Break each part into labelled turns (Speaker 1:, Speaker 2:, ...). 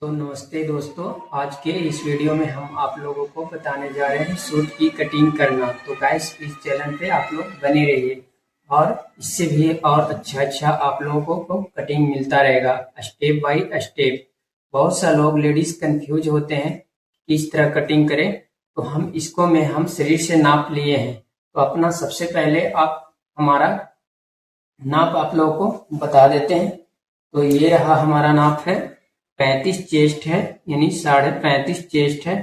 Speaker 1: तो नमस्ते दोस्तों, आज के इस वीडियो में हम आप लोगों को बताने जा रहे हैं सूट की कटिंग करना। तो गाइस, इस चैनल पे आप लोग बने रहिए और इससे भी और अच्छा आप लोगों को कटिंग मिलता रहेगा स्टेप बाय स्टेप। बहुत सा लोग लेडीज कंफ्यूज होते हैं किस तरह कटिंग करें, तो हम शरीर से नाप लिए हैं। तो अपना सबसे पहले आप हमारा नाप आप लोगों को बता देते हैं। तो ये रहा हमारा नाप है, 35 चेस्ट है, यानी 35.5 चेस्ट है,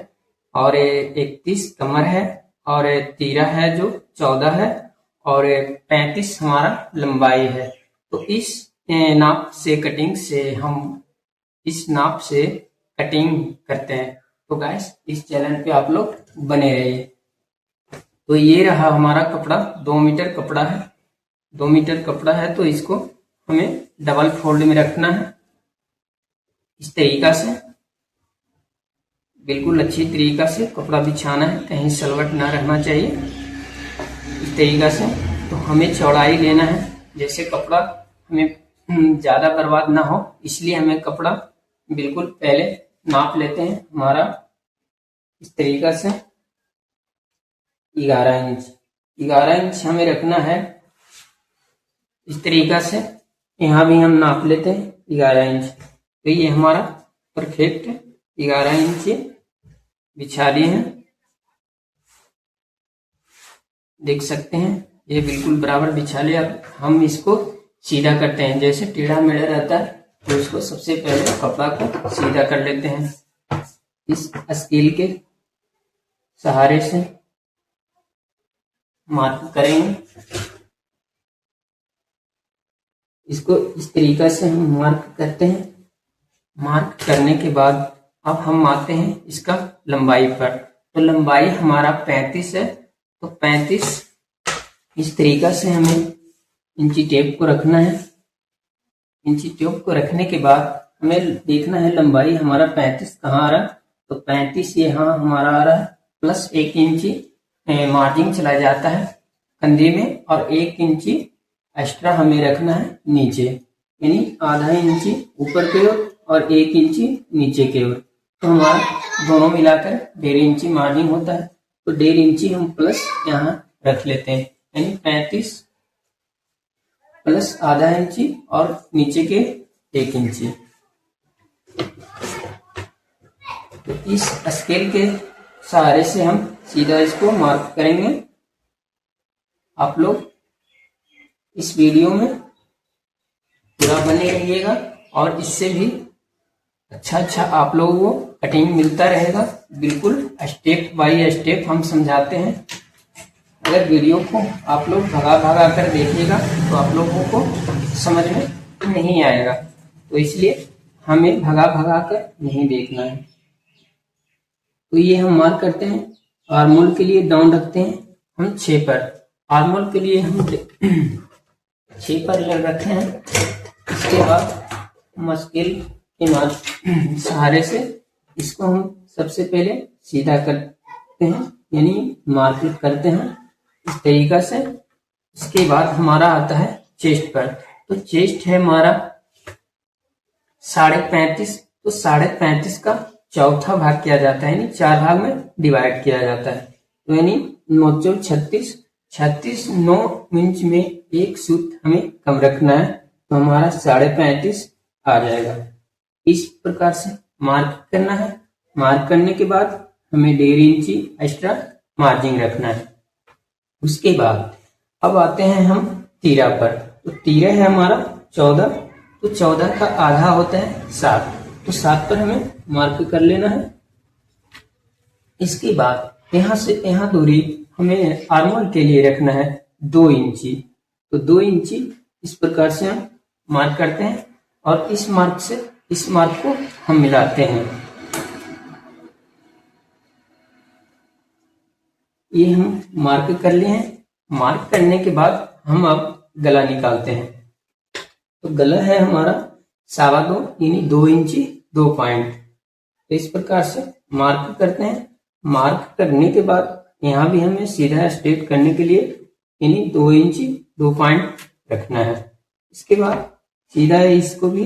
Speaker 1: और 31 कमर है, और तीरा है जो 14 है, और 35 हमारा लंबाई है। तो नाप से कटिंग से हम इस नाप से कटिंग करते हैं। तो गाइस, इस चैनल पे आप लोग बने रहिए। तो ये रहा हमारा कपड़ा, 2 मीटर कपड़ा है। 2 मीटर कपड़ा है तो इसको हमें डबल फोल्ड में रखना है। इस तरीका से बिल्कुल अच्छी तरीका से कपड़ा बिछाना है, कहीं सलवट ना रहना चाहिए। इस तरीका से तो हमें चौड़ाई लेना है, जैसे कपड़ा हमें ज़्यादा बर्बाद ना हो, इसलिए हमें कपड़ा बिल्कुल पहले नाप लेते हैं। हमारा इस तरीका से 11 इंच 11 इंच हमें रखना है। इस तरीका से यहाँ भी हम नाप लेते हैं 11 इंच। तो ये हमारा परफेक्ट 11 इंच बिछा दिए हैं, देख सकते हैं ये बिल्कुल बराबर बिछा लिया। अब हम इसको सीधा करते हैं, जैसे टेढ़ा मेढ़ा रहता है तो इसको सबसे पहले कपड़ा को सीधा कर लेते हैं। इस स्केल के सहारे से मार्क करेंगे, इसको इस तरीका से हम मार्क करते हैं। मार्क करने के बाद अब हम आते हैं इसका लंबाई पर। तो लंबाई हमारा 35 है, तो 35 इस तरीका से हमें इंची टेप को रखना है। इंची टेप को रखने के बाद हमें देखना है लंबाई हमारा 35 कहाँ आ रहा है। तो 35 यहाँ हमारा आ रहा है, प्लस 1 इंची मार्जिन चला जाता है कंधे में, और 1 इंची एक्स्ट्रा हमें रखना है नीचे, यानी आधा इंची ऊपर की ओर और 1 इंची नीचे की ओर। तो हमारा दोनों मिलाकर 1.5 इंची मार्जिन होता है। तो 1.5 इंची हम प्लस यहाँ रख लेते हैं, यानी 35 प्लस आधा इंची और नीचे के 1 इंची। तो इस स्केल के सहारे से हम सीधा इसको मार्क करेंगे। आप लोग इस वीडियो में पूरा बने रहिएगा और इससे भी अच्छा आप लोगों को कटिंग मिलता रहेगा। बिल्कुल स्टेप बाय स्टेप हम समझाते हैं। अगर वीडियो को आप लोग भगा कर देखिएगा तो आप लोगों को समझ में नहीं आएगा, तो इसलिए हमें भगा कर नहीं देखना है। तो ये हम मार्क करते हैं। आर्मोल के लिए डाउन रखते हैं हम 6 पर। आर्मोल के लिए हम 6 पर रखे हैं। इसके बाद मस्किल के सहारे से इसको हम सबसे पहले सीधा करते हैं, यानी मार्क करते हैं इस तरीका से। इसके बाद हमारा आता है चेस्ट पर। तो चेस्ट है हमारा 35.5। तो 35.5 का चौथा भाग किया जाता है, यानी 4 भाग में डिवाइड किया जाता है। तो यानी 9 36 9 इंच में एक सूत हमें कम रखना है, तो हमारा 35.5 आ जाएगा। इस प्रकार से मार्क करना है। मार्क करने के बाद हमें 1.5 इंची एक्स्ट्रा मार्जिन रखना है। उसके बाद अब आते हैं हम तीरा पर। तो तीरा है हमारा 14। तो 14 का आधा होता है 7। तो 7 पर हमें मार्क कर लेना है। इसके बाद यहाँ से यहाँ दूरी हमें आर्मोल के लिए रखना है 2 इंची। तो 2 इंची इस प्रकार से हम मार्क करते हैं, और इस मार्क को हम मिलाते हैं। ये हम मार्क कर लिए हैं। मार्क करने के बाद हम अब गला निकालते हैं। तो गला है हमारा 2.25 यानी 2 इंची 2 पॉइंट। तो इस प्रकार से मार्क करते हैं। मार्क करने के बाद यहाँ भी हमें सीधा स्ट्रेट करने के लिए यानी 2 इंची 2 पॉइंट रखना है। इसके बाद सीधा इसको भी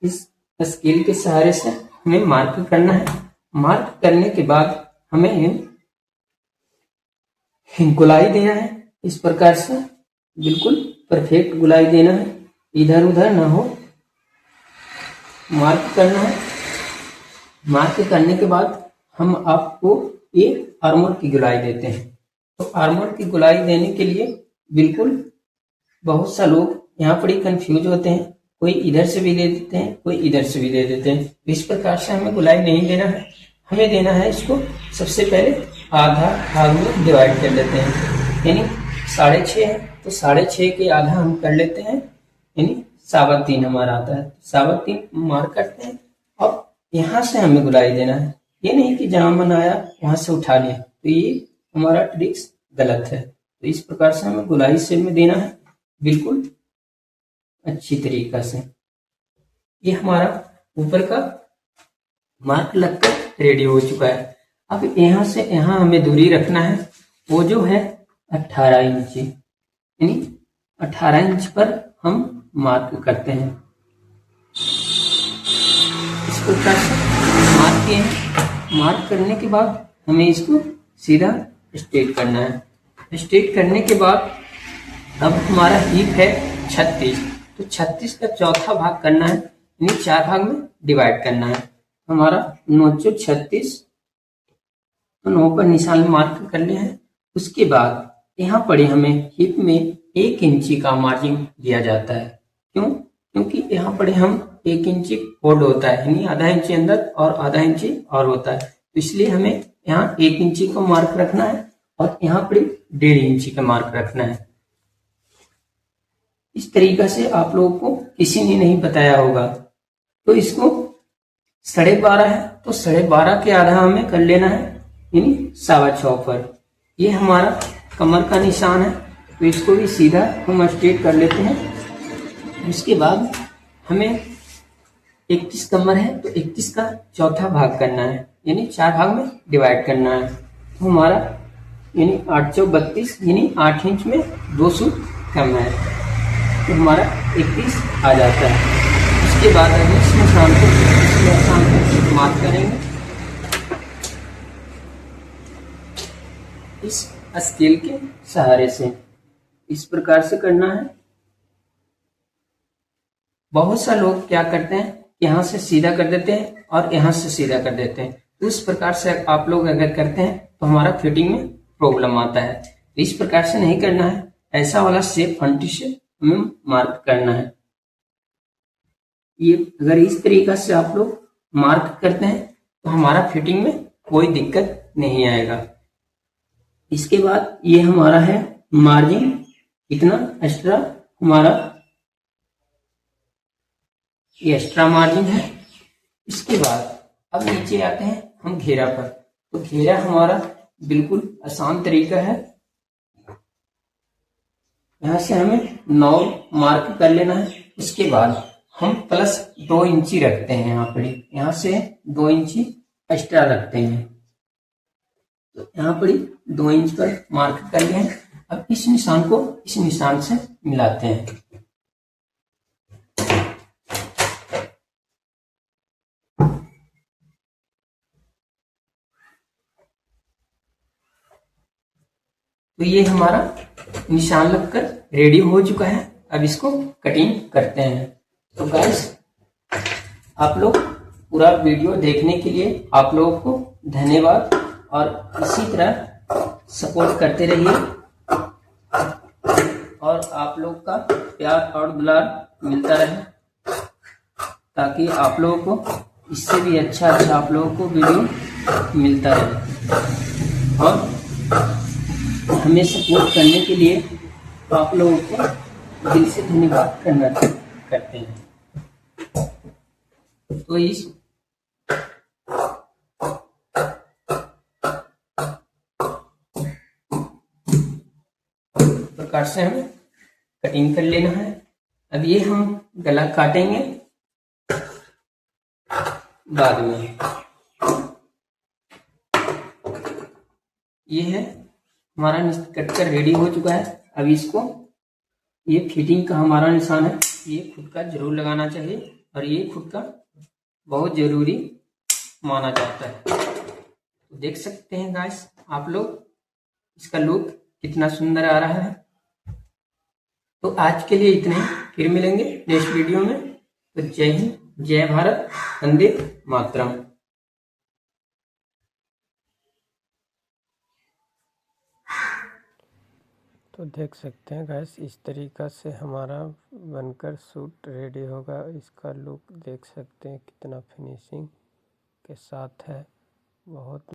Speaker 1: इस स्केल के सहारे से हमें मार्क करना है। मार्क करने के बाद हमें गुलाई देना है। इस प्रकार से बिल्कुल परफेक्ट गुलाई देना है, इधर उधर ना हो। मार्क करना है। मार्क करने के बाद हम आपको ये आर्मर की गुलाई देते हैं। तो आर्मर की गुलाई देने के लिए बिल्कुल बहुत सा लोग यहाँ पर ही कंफ्यूज होते हैं, कोई इधर से भी दे देते हैं, कोई इधर से भी दे देते हैं। इस प्रकार से हमें गुलाई नहीं देना है। हमें देना है इसको सबसे पहले आधा भाग में डिवाइड कर लेते हैं, यानी 6.5 है तो 6.5 के आधा हम कर लेते हैं, यानी 3.25 हमारा आता है। 3.25 मार्क करते हैं। अब यहाँ से हमें गुलाई देना है, ये नहीं कि जहां मन आया वहां से उठा लिया, तो ये हमारा ट्रिक्स गलत है। तो इस प्रकार से हमें गुलाई से में देना है बिल्कुल अच्छी तरीका से। ये हमारा ऊपर का मार्क लगकर रेडी हो चुका है। अब यहाँ से यहाँ हमें दूरी रखना है, वो जो है 18 इंच, यानी 18 इंच पर हम मार्क करते हैं। इस प्रकार से मार्क किए। मार्क करने के बाद हमें इसको सीधा स्ट्रेट करना है। स्ट्रेट करने के बाद अब हमारा हिप है 36, तो 36 का चौथा भाग करना है, यानी 4 भाग में डिवाइड करना है। हमारा 936, तो 9 पर निशान मार्क कर लिया है। उसके बाद यहाँ पर हमें हिप में 1 इंची का मार्जिन दिया जाता है। क्यों? क्योंकि यहाँ पर हम 1 इंची फोल्ड होता है, यानी आधा इंची अंदर और आधा इंची और होता है, तो इसलिए हमें यहाँ 1 इंची का मार्क रखना है और यहाँ पर 1.5 इंची का मार्क रखना है। इस तरीका से आप लोगों को किसी ने नहीं बताया होगा। तो इसको 12.5 है तो 12.5 के आधा हमें कर लेना है, यानी 6.25 पर। ये हमारा कमर का निशान है, तो इसको भी सीधा हम स्ट्रेट कर लेते हैं। उसके बाद हमें 31 कमर है तो 31 का चौथा भाग करना है, यानी 4 भाग में डिवाइड करना है। तो हमारा यानी 8 चौक 32, यानी 8 इंच में 2 सूट कम है, तो हमारा 31 आ जाता है। उसके बाद हम इस निशान को मार्क करेंगे इस स्केल के सहारे से। इस प्रकार से करना है। बहुत सा लोग क्या करते हैं, यहाँ से सीधा कर देते हैं और यहाँ से सीधा कर देते हैं। तो इस प्रकार से आप लोग अगर करते हैं तो हमारा फिटिंग में प्रॉब्लम आता है। इस प्रकार से नहीं करना है, ऐसा वाला शेप फंटी से हमें मार्क करना है। ये अगर इस तरीका से आप लोग मार्क करते हैं तो हमारा फिटिंग में कोई दिक्कत नहीं आएगा। इसके बाद ये हमारा है मार्जिन, इतना एक्स्ट्रा हमारा ये एक्स्ट्रा मार्जिन है। इसके बाद अब नीचे आते हैं हम घेरा पर। तो घेरा हमारा बिल्कुल आसान तरीका है। यहाँ से हमें 9 मार्क कर लेना है। उसके बाद हम प्लस 2 इंची रखते हैं, यहाँ पर यहाँ से 2 इंची एक्स्ट्रा रखते हैं। तो यहाँ पर 2 इंच पर मार्क कर लिया है। अब इस निशान को इस निशान से मिलाते हैं। तो ये हमारा निशान लगकर रेडी हो चुका है। अब इसको कटिंग करते हैं। तो गाइस, आप लोग पूरा वीडियो देखने के लिए आप लोगों को धन्यवाद, और इसी तरह सपोर्ट करते रहिए और आप लोग का प्यार और दुलार मिलता रहे, ताकि आप लोगों को इससे भी अच्छा आप लोगों को वीडियो मिलता रहे। और हमें सपोर्ट करने के लिए आप लोगों को दिल से धन्यवाद करते हैं। तो इस प्रकार से हमें कटिंग कर लेना है। अब ये हम गला काटेंगे बाद में। ये है हमारा कट कर रेडी हो चुका है। अब इसको, ये फिटिंग का हमारा निशान है, ये खुद का जरूर लगाना चाहिए। और ये खुद का बहुत जरूरी माना जाता है। तो देख सकते हैं गाइस आप लोग इसका लुक कितना सुंदर आ रहा है। तो आज के लिए इतने, फिर मिलेंगे नेक्स्ट वीडियो में। तो जय हिंद, जय भारत, वंदे मातरम।
Speaker 2: तो देख सकते हैं गैस इस तरीक़ा से हमारा बनकर सूट रेडी होगा। इसका लुक देख सकते हैं कितना फिनिशिंग के साथ है, बहुत